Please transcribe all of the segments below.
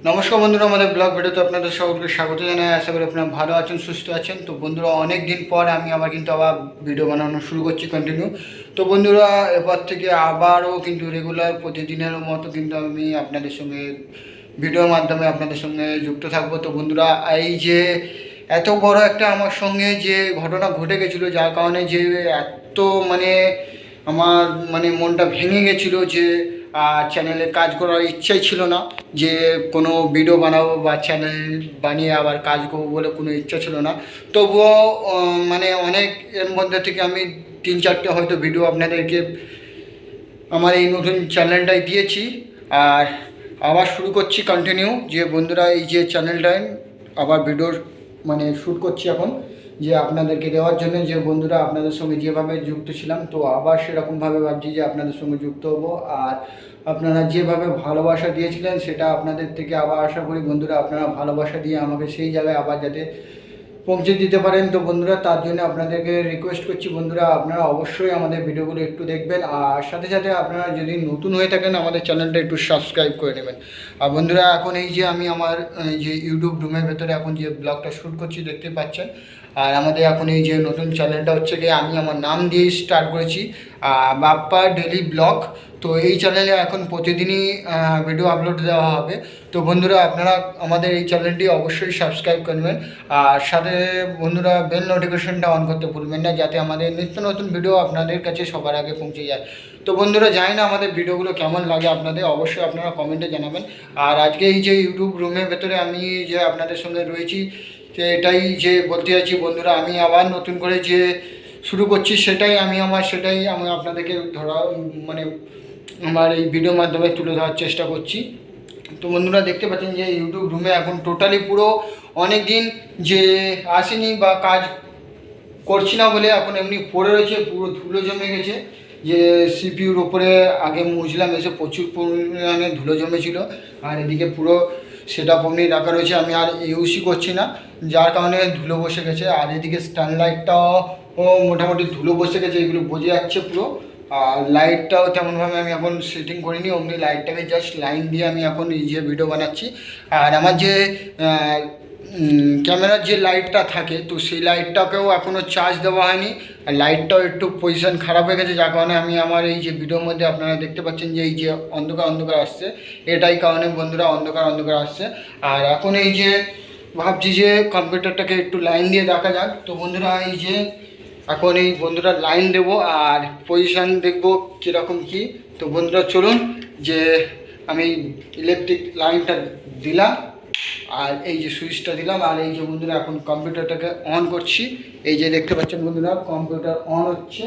নমস্কার বন্ধুরা, আমাদের ব্লগ ভিডিওতে আপনাদের সকলকে স্বাগত জানাই। আশা করি আপনারা ভালো আছেন, সুস্থ আছেন। তো বন্ধুরা, অনেক দিন পর আমি আবার ভিডিও বানানো শুরু করছি কন্টিনিউ। তো বন্ধুরা, এরপর থেকে আবারও কিন্তু রেগুলার প্রতিদিনের মতো কিন্তু আমি আপনাদের সঙ্গে ভিডিওর মাধ্যমে আপনাদের সঙ্গে যুক্ত থাকবো। তো বন্ধুরা, এই যে এত বড় একটা আমার সঙ্গে যে ঘটনা ঘটে গেছিলো, যার কারণে যে এত মানে আমার মনটা ভেঙে গেছিলো যে চ্যানেলে কাজ করার ইচ্ছাই ছিল না, যে কোনো ভিডিও বানাবো বা চ্যানেল বানিয়ে আবার কাজ করবো বলে কোনো ইচ্ছা ছিল না। তবুও অনেক এর মধ্যে থেকে আমি 3-4টে হয়তো ভিডিও আপনাদেরকে আমার এই নতুন চ্যানেলটাই দিয়েছি। আর আবার শুরু করছি কন্টিনিউ, যে বন্ধুরা এই যে চ্যানেলটায় আবার ভিডিওর শ্যুট করছি এখন, যে আপনাদেরকে দেওয়ার জন্য। যে বন্ধুরা, আপনাদের সঙ্গে যেভাবে যুক্ত ছিলাম, তো আবার সেরকমভাবে ভাবছি যে আপনাদের সঙ্গে যুক্ত হব। আর আপনারা যেভাবে ভালোবাসা দিয়েছিলেন, সেটা আপনাদের থেকে আবার আশা করি বন্ধুরা আপনারা ভালোবাসা দিয়ে আমাকে সেই জায়গায় আবার যাতে পৌঁছে দিতে পারেন। তো বন্ধুরা, তার জন্য আপনাদেরকে রিকোয়েস্ট করছি বন্ধুরা, আপনারা অবশ্যই আমাদের ভিডিওগুলো একটু দেখবেন। আর সাথে সাথে আপনারা যদি নতুন হয়ে থাকেন, আমাদের চ্যানেলটা একটু সাবস্ক্রাইব করে নেবেন। আর বন্ধুরা, এখন এই যে আমি আমার যে ইউটিউব রুমের ভেতরে এখন যে ব্লগটা শ্যুট করছি দেখতে পাচ্ছেন। আর আমাদের এখন এই যে নতুন চ্যানেলটা হচ্ছে গিয়ে আমি আমার নাম দিয়ে স্টার্ট করেছি, বাপ্পা ডেলি ব্লগ। তো এই চ্যানেলে এখন প্রতিদিনই ভিডিও আপলোড দেওয়া হবে। তো বন্ধুরা, আপনারা আমাদের এই চ্যানেলটি অবশ্যই সাবস্ক্রাইব করবেন। আর সাথে বন্ধুরা, বেল নোটিফিকেশনটা অন করতে ভুলবেন না, যাতে আমাদের নিত্য নতুন ভিডিও আপনাদের কাছে সবার আগে পৌঁছে যায়। তো বন্ধুরা, জানি না আমাদের ভিডিওগুলো কেমন লাগে আপনাদের, অবশ্যই আপনারা কমেন্টে জানাবেন। আর আজকে এই যে ইউটিউব রুমের ভেতরে আমি যে আপনাদের সঙ্গে রয়েছি, তো এটাই যে বলতে চাইছি বন্ধুরা, আমি আবার নতুন করে যে শুরু করছি, সেটাই আমি আপনাদেরকে আমার এই ভিডিওর মাধ্যমে তুলে ধরার চেষ্টা করছি। তো বন্ধুরা, দেখতে পাচ্ছেন যে ইউটিউব রুমে এখন টোটালি পুরো অনেক দিন যে আসেনি বা কাজ করছি না বলে এখন এমনি পড়ে রয়েছে, পুরো ধুলো জমে গেছে। যে সিপিউর ওপরে আগে মুছলাম, এসে প্রচুর পরিমাণে ধুলো জমেছিল। আর এদিকে পুরো সেটা এমনি রাখা রয়েছে, আমি আর ইউজই করছি না, যার কারণে ধুলো বসে গেছে। আর এদিকে স্ট্যান্ড লাইটটাও মোটামুটি ধুলো বসে গেছে, এগুলো বোঝা যাচ্ছে পুরো। আর লাইটটাও তেমনভাবে আমি এখন সেটিং করিনি, অমনি লাইটটাকে জাস্ট লাইন দিয়ে আমি এখন এই যে ভিডিও বানাচ্ছি। আর আমার যে ক্যামেরার যে লাইটটা থাকে, তো সেই লাইটটাকেও এখনও চার্জ দেওয়া হয়নি। আর লাইটটাও একটু পজিশান খারাপ হয়ে গেছে, যার কারণে আমি আমার এই যে ভিডিওর মধ্যে আপনারা দেখতে পাচ্ছেন যে এই যে অন্ধকার অন্ধকার আসছে, এটাই কারণে বন্ধুরা অন্ধকার অন্ধকার আসছে। আর এখন এই যে ভাবছি যে কম্পিউটারটাকে একটু লাইন দিয়ে দেখা যাক। তো বন্ধুরা, এই যে এখন এই বন্ধুরা লাইন দেব আর পজিশান দেখব কীরকম কী। তো বন্ধুরা চলুন, যে আমি ইলেকট্রিক লাইনটা দিলাম, আর এই যে সুইচটা দিলাম, আর এই যে বন্ধুরা এখন কম্পিউটারটাকে অন করছি। এই যে দেখতে পাচ্ছেন বন্ধুরা, কম্পিউটার অন হচ্ছে।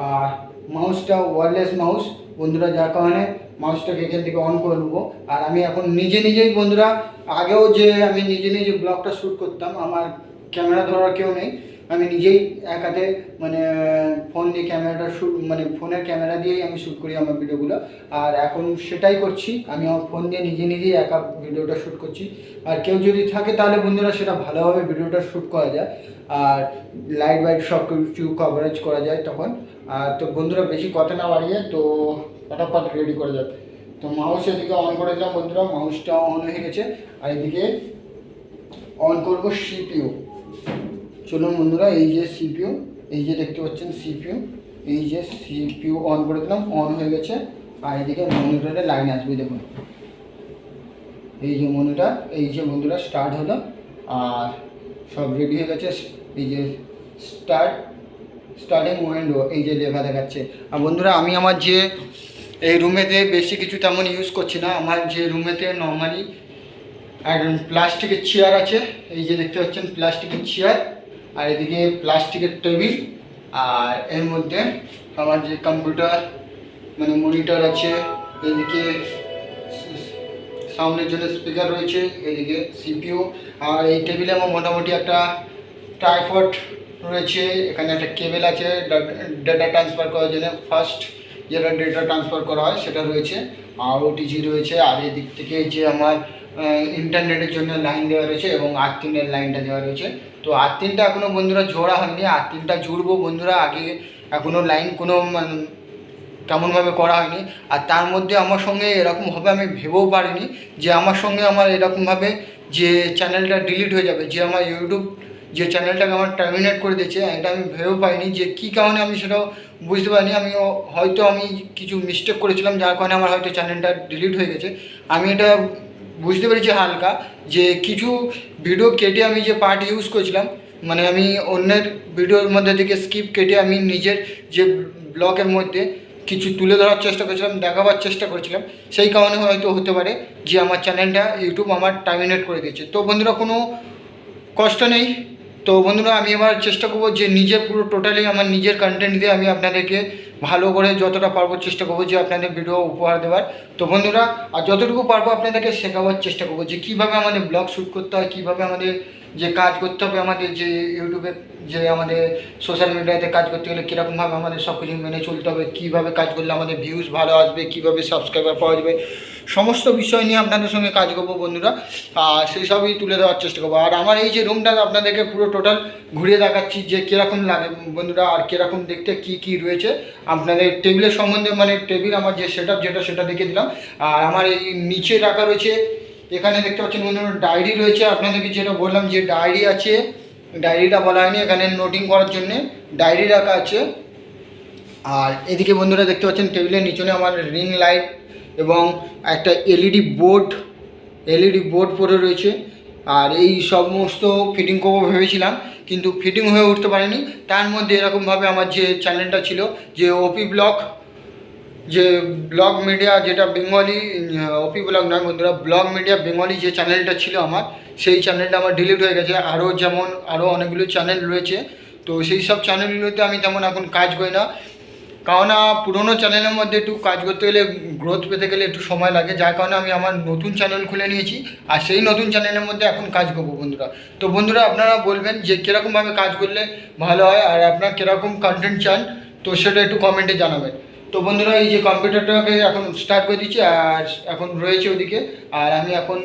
আর মাউসটা ওয়্যারলেস মাউস বন্ধুরা, যার কারণে মাউসটাকে এখান থেকে অন করে নেবো। আর আমি এখন নিজেই বন্ধুরা, আগেও যে আমি নিজে ব্লগটা শ্যুট করতাম, আমার ক্যামেরা ধরার কেউ নেই, আমি নিজেই এক হাতে ফোন দিয়ে ক্যামেরাটা শ্যুট ফোনের ক্যামেরা দিয়েই আমি শ্যুট করি আমার ভিডিওগুলো। আর এখন সেটাই করছি, আমি আমার ফোন দিয়ে নিজেই একা ভিডিওটা শ্যুট করছি। আর কেউ যদি থাকে তাহলে বন্ধুরা সেটা ভালোভাবে ভিডিওটা শ্যুট করা যায়, আর লাইট বাইট সব কিছু কভারেজ করা যায় তখন। তো বন্ধুরা, বেশি কথা না বাড়িয়ে তো ফটাফট রেডি করা যাবে। তো মাউস এদিকে অন করে দিলাম বন্ধুরা, মাউসটা অন হয়ে গেছে। আর এদিকে অন করবো সিপিইউ। চলুন বন্ধুরা, এই যে সিপিইউ, এই যে দেখতে পাচ্ছেন সিপিইউ, এই যে সিপিইউ অন করে দিলাম, অন হয়ে গেছে। আর এদিকে মনিটরে লাইন আসবে, দেখুন এই যে মনিটর, এই যে বন্ধুরা স্টার্ট হলো। আর সব রেডি হয়ে গেছে, এই যে স্টার্টিং উইন্ডো এই যে লেখা দেখাচ্ছে। আর বন্ধুরা, আমি আমার যে এই রুমেতে বেশি কিছু তেমন ইউজ করছি না, আমার যে রুমেতে নর্মালি একদম প্লাস্টিকের চেয়ার আছে, এই যে দেখতে পাচ্ছেন প্লাস্টিকের চেয়ার, আর এদিকে প্লাস্টিকের টেবিল। আর এর মধ্যে আমার যে কম্পিউটার মনিটর আছে, এদিকে সাউন্ডের জন্য স্পিকার রয়েছে, এদিকে সিপিইউ। আর এই টেবিলে আমার মোটামুটি একটা ট্রাইপড রয়েছে, এখানে একটা কেবেল আছে ডেটা ট্রান্সফার করার জন্য, ফার্স্ট যেটা ডেটা ট্রান্সফার করা হয় সেটা রয়েছে। আর ওটিজি রয়েছে। আর এদিক থেকে যে আমার ইন্টারনেটের জন্য লাইন দেওয়া রয়েছে এবং আর্থিংয়ের লাইনটা দেওয়া রয়েছে। তো আর্থিংটা এখনও বন্ধুরা জোড়া হয়নি, আর্থিংটা জুড়বো বন্ধুরা। আগে এখনও লাইন কোনো তেমনভাবে করা হয়নি। আর তার মধ্যে আমার সঙ্গে এরকমভাবে আমি ভেবেও পারিনি যে আমার সঙ্গে আমার এরকমভাবে যে চ্যানেলটা ডিলিট হয়ে যাবে, যে আমার ইউটিউব যে চ্যানেলটাকে আমার টার্মিনেট করে দিয়েছে, এটা আমি ভেবেও পাইনি যে কী কারণে আমি সেটাও বুঝতে পারিনি। আমি হয়তো আমি কিছু মিস্টেক করেছিলাম যার কারণে আমার হয়তো চ্যানেলটা ডিলিট হয়ে গেছে। আমি এটা বুঝতে পেরেছি হালকা, যে কিছু ভিডিও কেটে আমি যে পার্ট ইউজ করেছিলাম, মানে আমি অন্যের ভিডিওর মধ্যে থেকে স্কিপ কেটে আমি নিজের যে ব্লগের মধ্যে কিছু তুলে ধরার চেষ্টা করেছিলাম, দেখাবার চেষ্টা করেছিলাম, সেই কারণে হয়তো হতে পারে যে আমার চ্যানেলটা ইউটিউব আমার টার্মিনেট করে দিয়েছে। তো বন্ধুরা কোনো কষ্ট নেই। তো বন্ধুরা আমি এবার চেষ্টা করবো যে নিজের পুরো টোটালি আমার নিজের কন্টেন্ট দিয়ে আমি আপনাদেরকে ভালো করে যতটা পারবো চেষ্টা করবো যে আপনাদের ভিডিও উপহার দেওয়ার। তো বন্ধুরা আর যতটুকু পারবো আপনাদেরকে শেখাবার চেষ্টা করবো যে কীভাবে আমাদের ব্লগ শ্যুট করতে হয়, কীভাবে আমাদের যে কাজ করতে হবে, আমাদের যে ইউটিউবে যে আমাদের সোশ্যাল মিডিয়াতে কাজ করতে গেলে কীরকমভাবে আমাদের সব কিছু মেনে চলতে হবে, কীভাবে কাজ করলে আমাদের ভিউজ ভালো আসবে, কীভাবে সাবস্ক্রাইবার পাওয়া যাবে, সমস্ত বিষয় নিয়ে আপনাদের সঙ্গে কাজ করবো বন্ধুরা। আর সেই সবই তুলে দেওয়ার চেষ্টা করবো। আর আমার এই যে রুমটা আপনাদেরকে পুরো টোটাল ঘুরিয়ে দেখাচ্ছি যে কীরকম লাগে বন্ধুরা, আর কীরকম দেখতে কী কী রয়েছে আপনাদের টেবিলের সম্বন্ধে, মানে টেবিল আমার যে সেট আপ যেটা সেটা দেখিয়ে দিলাম। আর আমার এই নিচে রাখা রয়েছে, এখানে দেখতে পাচ্ছেন বন্ধুরা ডায়েরি রয়েছে। আপনাদেরকে যেটা বললাম যে ডায়েরি আছে, ডায়েরিটা বলা হয়নি, এখানে নোটিং করার জন্যে ডায়েরি রাখা আছে। আর এদিকে বন্ধুরা দেখতে পাচ্ছেন টেবিলের নিচনে আমার রিং লাইট এবং একটা এলইডি বোর্ড পড়ে রয়েছে। আর এই সমস্ত ফিটিং করবো ভেবেছিলাম, কিন্তু ফিটিং হয়ে উঠতে পারেনি। তার মধ্যে এরকমভাবে আমার যে চ্যানেলটা ছিল, যে ওপি ব্লগ, যে ব্লগ মিডিয়া, যেটা বেঙ্গলি, ওপি ব্লগ নয় বন্ধুরা, ব্লগ মিডিয়া বেঙ্গলি যে চ্যানেলটা ছিল আমার, সেই চ্যানেলটা আমার ডিলিট হয়ে গেছে। আরও অনেকগুলো চ্যানেল রয়েছে, তো সেই সব চ্যানেলগুলোতে আমি তেমন এখন কাজ করি না, কারণ পুরোনো চ্যানেলের মধ্যে একটু কাজ করতে গেলে, গ্রোথ পেতে গেলে একটু সময় লাগে, যার কারণে আমি আমার নতুন চ্যানেল খুলে নিয়েছি। আর সেই নতুন চ্যানেলের মধ্যে এখন কাজ করবো বন্ধুরা। তো বন্ধুরা আপনারা বলবেন যে কীরকমভাবে কাজ করলে ভালো হয়, আর আপনারা কীরকম কন্টেন্ট চান, তো সেটা একটু কমেন্টে জানাবেন। তো বন্ধুরা এই যে কম্পিউটারটাকে এখন স্টার্ট করে দিচ্ছি, আর এখন রয়েছে ওদিকে। আর আমি এখন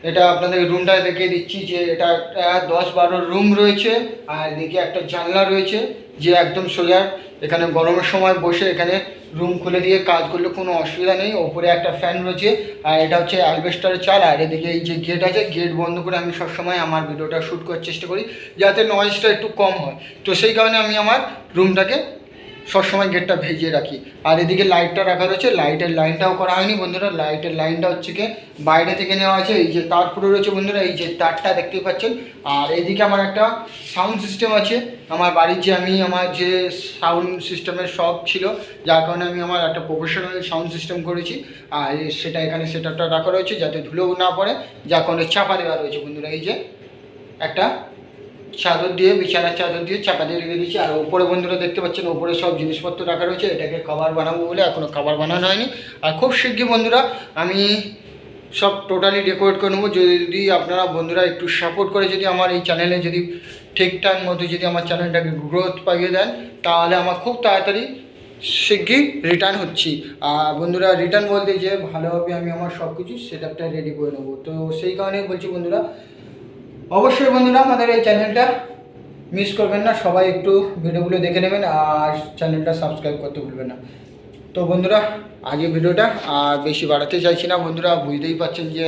এটা আপনাদের রুমটা দেখিয়ে দিচ্ছি যে এটা একটা 10-12 রুম রয়েছে। আর এদিকে একটা জানলা রয়েছে যে একদম সোজা, এখানে গরমের সময় বসে এখানে রুম খুলে দিয়ে কাজ করলে কোনো অসুবিধা নেই। ওপরে একটা ফ্যান রয়েছে, আর এটা হচ্ছে অ্যালবেস্টারের চাল। আর এদিকে এই যে গেট আছে, গেট বন্ধ করে আমি সবসময় আমার ভিডিওটা শ্যুট করার চেষ্টা করি যাতে নয়েজটা একটু কম হয়। তো সেই কারণে আমি আমার রুমটাকে সবসময় গেটটা ভেজিয়ে রাখি। আর এদিকে লাইটটা রাখা রয়েছে, লাইটের লাইনটাও করা হয়নি বন্ধুরা। লাইটের লাইনটা হচ্ছে কি বাইরে থেকে নেওয়া আছে। এই যে তার পুরো রয়েছে বন্ধুরা, এই যে তারটা দেখতেই পাচ্ছেন। আর এদিকে আমার একটা সাউন্ড সিস্টেম আছে, আমার বাড়ির যে আমার যে সাউন্ড সিস্টেমের শখ ছিল, যার কারণে আমি আমার একটা প্রফেশনাল সাউন্ড সিস্টেম করেছি। আর সেটা এখানে সেটআপটা রাখা রয়েছে যাতে ধুলোও না পড়ে, যার কারণে চাপা দেওয়া রয়েছে বন্ধুরা। এই যে একটা চাদর দিয়ে, বিছানার চাদর দিয়ে চাপা দিয়ে রেখে দিচ্ছি। আর ওপরে বন্ধুরা দেখতে পাচ্ছেন ওপরে সব জিনিসপত্র রাখা রয়েছে। এটাকে কভার বানাবো বলে এখনও কভার বানানো হয়নি। আর খুব শীঘ্রই বন্ধুরা আমি সব টোটালি ডেকোরেট করে নেবো। যদি আপনারা বন্ধুরা একটু সাপোর্ট করে যদি আমার এই চ্যানেলে যদি ঠিকঠাক মতো যদি আমার চ্যানেলটাকে গ্রোথ পাইয়ে দেন, তাহলে আমার খুব তাড়াতাড়ি শীঘ্রই রিটার্ন হচ্ছি। আর বন্ধুরা রিটার্ন বলতে যে ভালোভাবে আমি আমার সব কিছু সেটআপটা রেডি করে নেবো। তো সেই কারণেই বলছি বন্ধুরা, অবশ্যই বন্ধুরা আমাদের এই চ্যানেলটা মিস করবেন না, সবাই একটু ভিডিওগুলো দেখে নেবেন আর চ্যানেলটা সাবস্ক্রাইব করতে ভুলবেন না। তো বন্ধুরা আজকে ভিডিওটা আর বেশি বাড়াতে চাইছি না বন্ধুরা, বুঝতেই পারছেন যে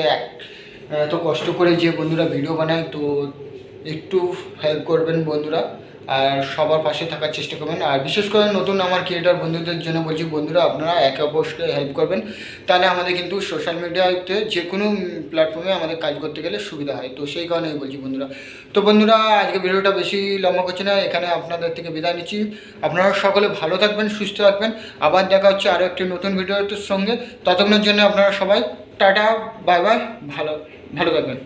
এত কষ্ট করে যে বন্ধুরা ভিডিও বানায়, তো একটু হেল্প করবেন বন্ধুরা আর সবার পাশে থাকার চেষ্টা করবেন। আর বিশেষ করে নতুন আমার ক্রিয়েটর বন্ধুদের জন্য বলছি বন্ধুরা, আপনারা একে অপরকে হেল্প করবেন, তাহলে আমাদের কিন্তু সোশ্যাল মিডিয়াতে যে কোনো প্ল্যাটফর্মে আমাদের কাজ করতে গেলে সুবিধা হয়। তো সেই কারণেই বলছি বন্ধুরা। তো বন্ধুরা আজকে ভিডিওটা বেশি লম্বা করছি না, এখানে আপনাদের থেকে বিদায় নিচ্ছি। আপনারা সকলে ভালো থাকবেন, সুস্থ থাকবেন। আবার দেখা হচ্ছে আরও একটি নতুন ভিডিওর সঙ্গে। ততক্ষণের জন্য আপনারা সবাই টাটা, বাই বাই, ভালো থাকবেন।